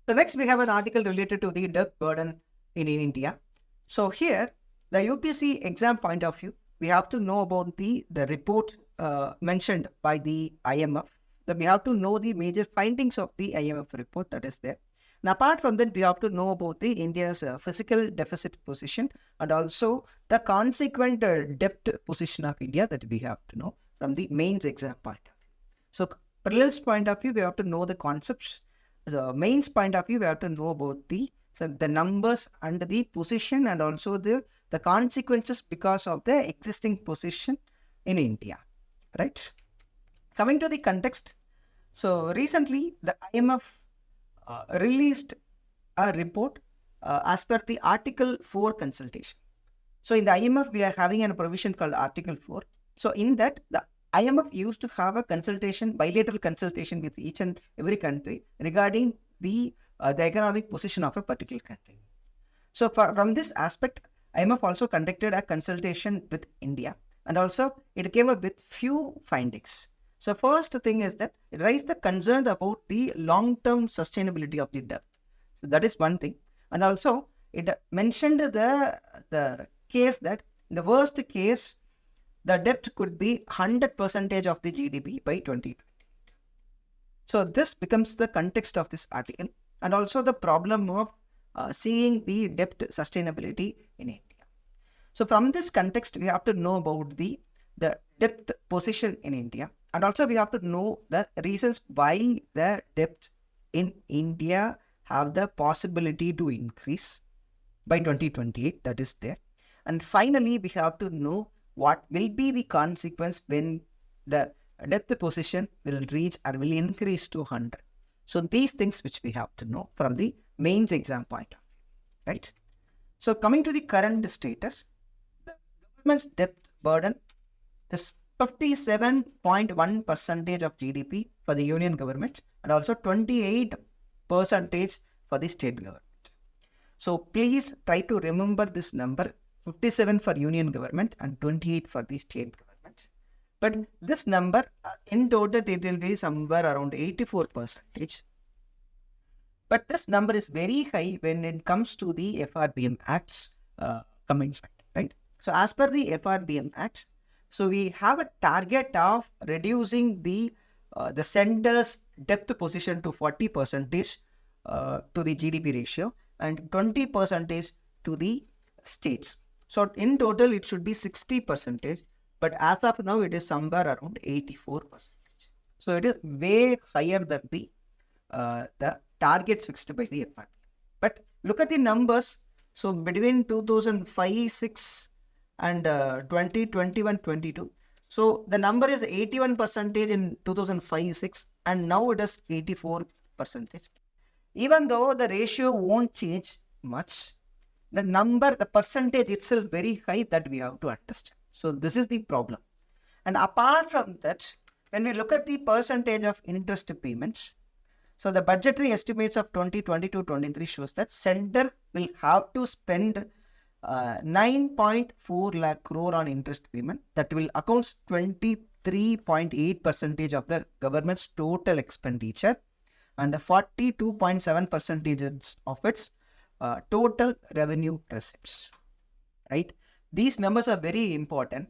So next we have an article related to the debt burden in India. So here, the UPSC exam point of view, we have to know about the report mentioned by the IMF. Then we have to know the major findings of the IMF report that is there. And apart from that, we have to know about the India's fiscal deficit position and also the consequent debt position of India that we have to know from the mains exam point of view. So prelims point of view, we have to know the concepts. So mains point of view, we have to know about the numbers and the position and also the consequences because of the existing position in India, right? Coming to the context, so recently the IMF released a report as per the Article 4 consultation. So in the IMF, we are having a provision called Article 4. So in that, the IMF used to have a consultation, bilateral consultation with each and every country regarding the economic position of a particular country. So from this aspect, IMF also conducted a consultation with India, and also it came up with few findings. So first thing is that it raised the concern about the long-term sustainability of the debt. So that is one thing. And also it mentioned the case that in the worst case, the debt could be 100% of the GDP by 2028. So this becomes the context of this article and also the problem of seeing the debt sustainability in India. So from this context, we have to know about the debt position in India, and also we have to know the reasons why the debt in India have the possibility to increase by 2028, that is there. And finally, we have to know what will be the consequence when the debt position will reach or will increase to 100. So these things which we have to know from the mains exam point of view, right? So coming to the current status, the government's debt burden is 57.1% of GDP for the union government and also 28% for the state government. So please try to remember this number, 57 for union government and 28 for the state government. But this number in total it will be somewhere around 84%. But this number is very high when it comes to the FRBM Act's commencement, right? So as per the FRBM Act, so we have a target of reducing the center's debt position to 40% to the GDP ratio and 20% to the states. So in total, it should be 60%, but as of now, it is somewhere around 84%. So it is way higher than the targets fixed by the FRB. But look at the numbers. So between 2005-6 and 2021-22, so the number is 81% in 2005-6 and now it is 84%. Even though the ratio won't change much, the percentage itself very high that we have to understand. So this is the problem. And apart from that, when we look at the percentage of interest payments, so the budgetary estimates of 2022-23 shows that center will have to spend 9.4 lakh crore on interest payment. That will account 23.8% of the government's total expenditure and 42.7% of its total revenue receipts, right? These numbers are very important.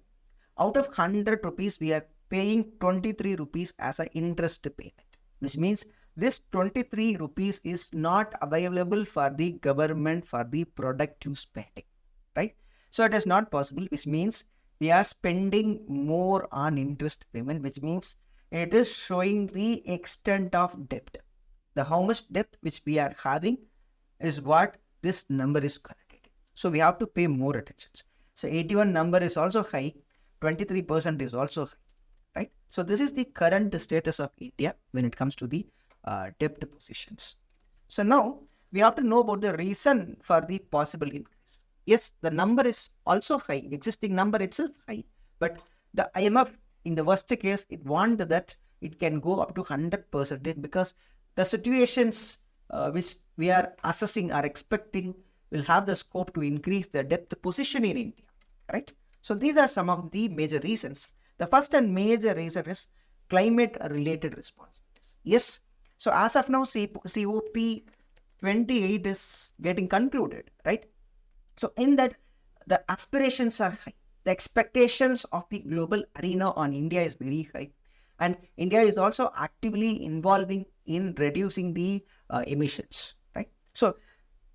Out of 100 rupees, we are paying 23 rupees as an interest payment, which means this 23 rupees is not available for the government for the productive spending, right? So it is not possible, which means we are spending more on interest payment, which means it is showing the extent of debt. The how much debt which we are having is what this number is connected. So we have to pay more attention. So 81 number is also high, 23% is also high, right? So this is the current status of India when it comes to the debt positions. So now we have to know about the reason for the possible increase. Yes, the number is also high, existing number itself high, but the IMF in the worst case, it warned that it can go up to 100% because the situations which we are assessing or expecting will have the scope to increase the debt position in India, right? So these are some of the major reasons. The first and major reason is climate related responsibilities. Yes. So as of now, COP 28 is getting concluded, right? So in that, the aspirations are high. The expectations of the global arena on India is very high. And India is also actively involving in reducing the emissions, right? So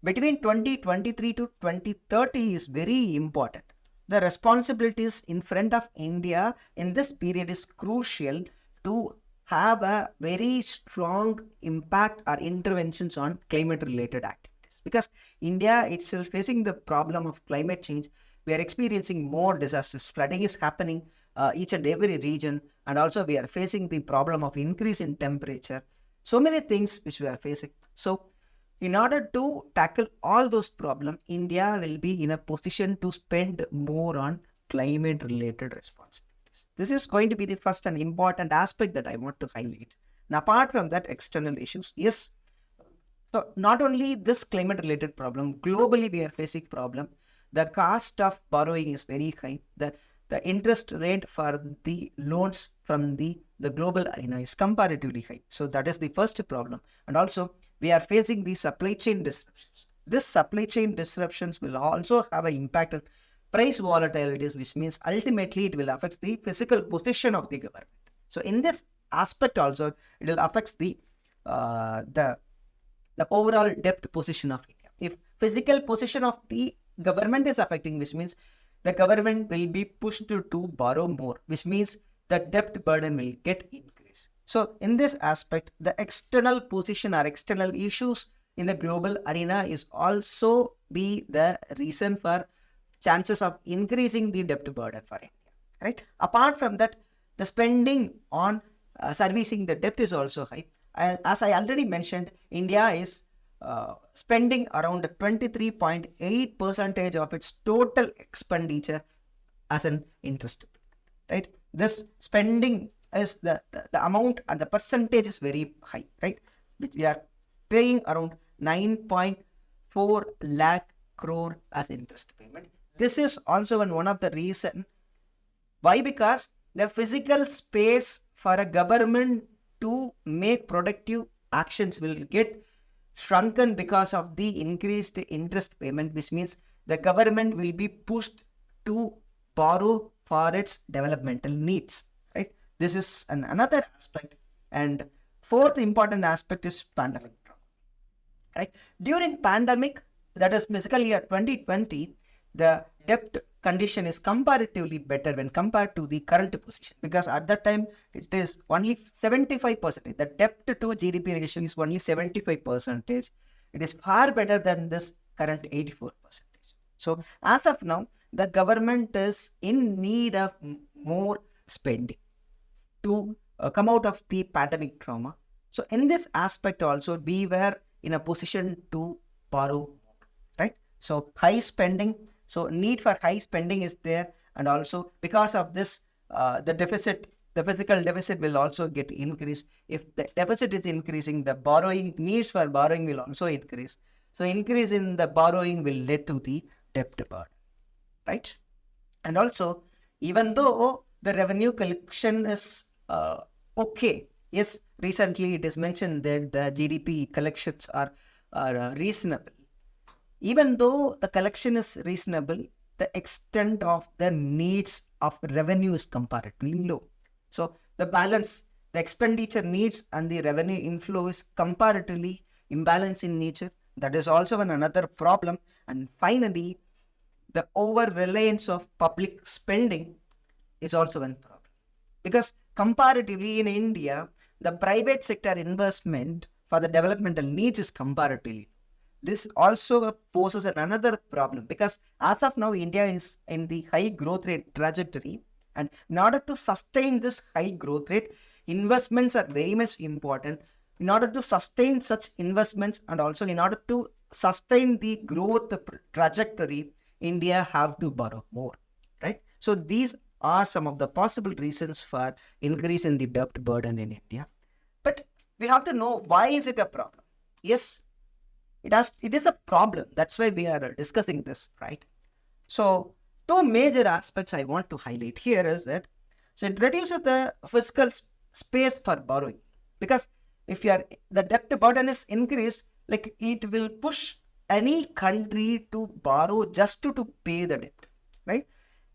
between 2023 to 2030 is very important. The responsibilities in front of India in this period is crucial to have a very strong impact or interventions on climate related activities, because India itself facing the problem of climate change. We are experiencing more disasters. Flooding is happening each and every region, and also we are facing the problem of increase in temperature. So many things which we are facing. So in order to tackle all those problems, India will be in a position to spend more on climate related responsibilities. This is going to be the first and important aspect that I want to highlight. And apart from that, external issues, yes. So not only this climate related problem, globally we are facing problem. The cost of borrowing is very high. The interest rate for the loans from the global arena is comparatively high. So that is the first problem. And also we are facing the supply chain disruptions. This supply chain disruptions will also have an impact on price volatilities, which means ultimately it will affect the physical position of the government. So in this aspect also, it will affect the overall debt position of India. If physical position of the government is affecting, which means the government will be pushed to borrow more, which means the debt burden will get increased. So in this aspect, the external position or external issues in the global arena is also be the reason for chances of increasing the debt burden for India, right? Apart from that, the spending on servicing the debt is also high. As I already mentioned, India is spending around 23.8% of its total expenditure as an interest, right? This spending is the amount and the percentage is very high, right? Which we are paying around 9.4 lakh crore as interest payment. This is also one of the reason why, because the physical space for a government to make productive actions will get shrunken because of the increased interest payment, which means the government will be pushed to borrow for its developmental needs, right? This is another aspect. And fourth important aspect is pandemic, right? During pandemic, that is fiscal year 2020, the debt condition is comparatively better when compared to the current position, because at that time it is only 75%. The debt to GDP ratio is only 75%. It is far better than this current 84%. So as of now, the government is in need of more spending to come out of the pandemic trauma. So in this aspect also, we were in a position to borrow more, right? So high spending. So need for high spending is there, and also because of this, the physical deficit will also get increased. If the deficit is increasing, the needs for borrowing will also increase. So increase in the borrowing will lead to the debt burden, right? And also, even though the revenue collection is okay, yes, recently it is mentioned that the GDP collections are reasonable. Even though the collection is reasonable, the extent of the needs of revenue is comparatively low. So the balance, the expenditure needs and the revenue inflow is comparatively imbalanced in nature. That is also another problem. And finally, the over-reliance of public spending is also one problem. Because comparatively in India, the private sector investment for the developmental needs is comparatively low. This also poses another problem, because as of now, India is in the high growth rate trajectory. And in order to sustain this high growth rate, investments are very much important. In order to sustain such investments and also in order to sustain the growth trajectory, India have to borrow more, right? So these are some of the possible reasons for increase in the debt burden in India. But we have to know, why is it a problem? Yes, it is a problem. That's why we are discussing this, right? So two major aspects I want to highlight here is that, so it reduces the fiscal space for borrowing, because if the debt burden is increased, like it will push any country to borrow just to pay the debt, right?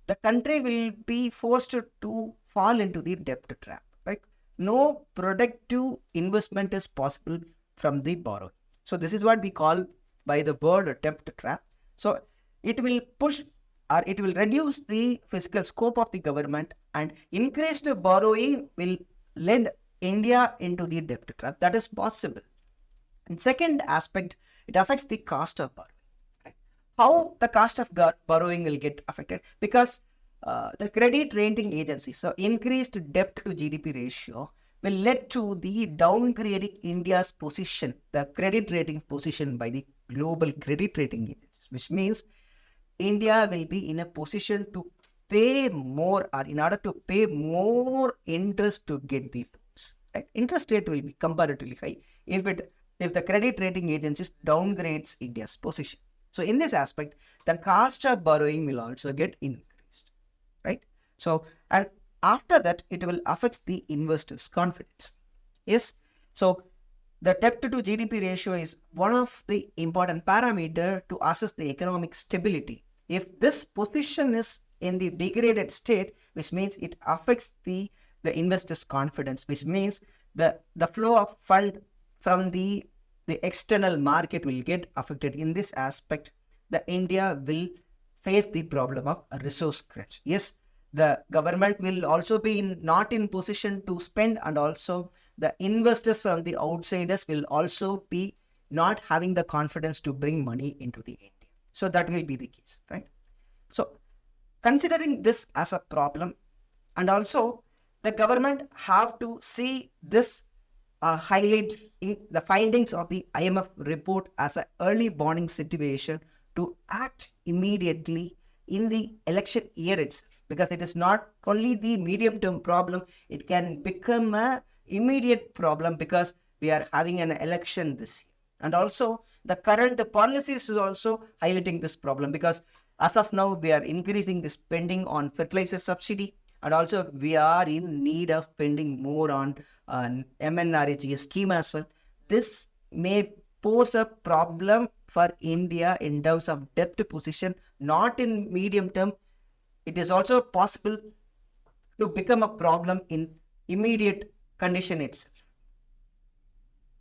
The country will be forced to fall into the debt trap, right? No productive investment is possible from the borrow. So this is what we call by the word debt trap. So it will push or it will reduce the fiscal scope of the government, and increased borrowing will lead India into the debt trap. That is possible. And second aspect, it affects the cost of borrowing. Right? How the cost of borrowing will get affected? Because the credit rating agencies, so increased debt to GDP ratio will lead to the downgrading India's position, the credit rating position by the global credit rating agencies, which means India will be in a position to pay more, or in order to pay more interest to get the loans. Right? Interest rate will be comparatively high if the credit rating agencies downgrades India's position. So in this aspect, the cost of borrowing will also get increased, right? So, and after that, it will affect the investors' confidence. Yes. So the debt to GDP ratio is one of the important parameter to assess the economic stability. If this position is in the degraded state, which means it affects the investors' confidence, which means the flow of fund from the external market will get affected. In this aspect, the India will face the problem of a resource crunch. Yes, the government will also be not in position to spend, and also the investors from the outsiders will also be not having the confidence to bring money into the India. So that will be the case, right? So considering this as a problem, and also the government have to see this highlight in the findings of the IMF report as an early warning situation to act immediately in the election year itself, because it is not only the medium term problem, it can become an immediate problem because we are having an election this year. And also the current policies is also highlighting this problem, because as of now we are increasing the spending on fertilizer subsidy, and also we are in need of spending more on MNREGA scheme as well. This may pose a problem for India in terms of debt position, not in medium term. It is also possible to become a problem in immediate condition itself.